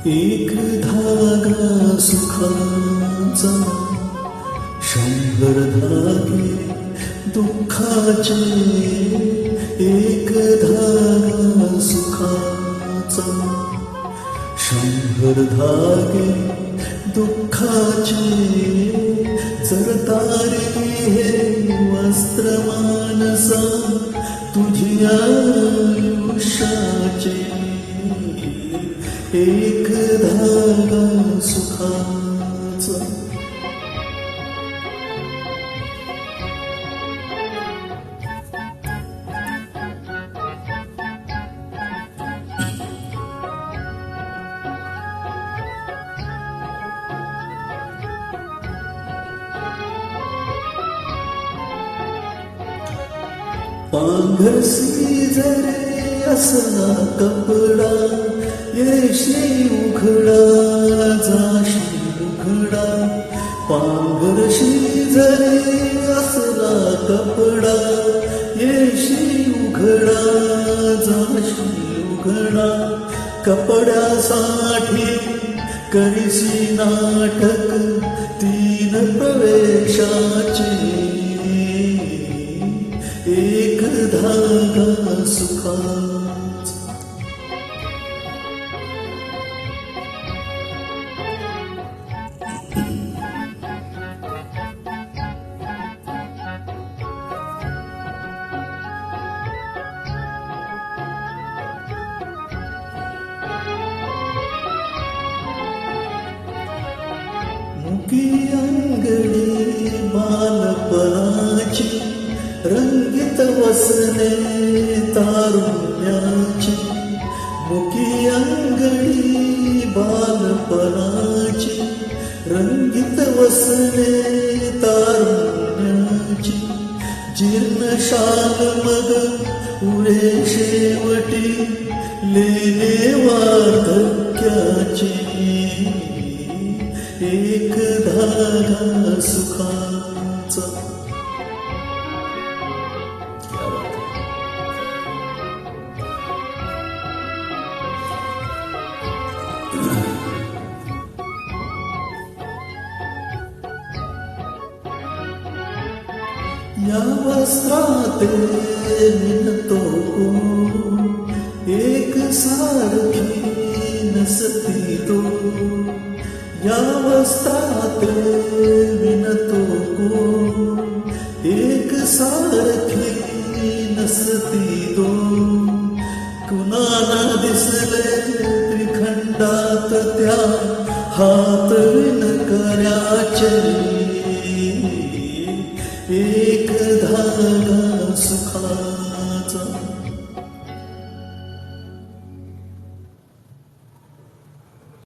एक धागा सुखाचा, 100 धागे दुःखाचे. एक धागा सुखाचा, 100 धागे दुःखाचे. जर तारी हे वस्त्र मानसा तुझी आयुष्याचे. एक धागा सुखाचा. पांघरसी जरे असला कपडा, येशी उघडा जाशी उघडा. पांघरशी जरे असला कपडा, येशी उघडा जाशी उघडा. कपड्यासाठी करीसी नाटक 3 प्रवेशाचे. एक धागा सुखाचा. मुकी अंगडी बालपणाची, रंगीत वसने तारुण्याची. मुकी अंगडी बालपणाची, रंगीत वसने तारुण्याची. जीर्ण शाल मग उरे शेवटी, लेणे वार्धक्याची. एक धागा सुखाचा. या वस्त्रात मिळतो एक सारखी नसती तो. या वस्त्रात विणतो एक सारखी नसती तो. कुणाला दिसले त्रिखंडात त्या हात विणकऱ्याचे. एक धागा सुखाचा.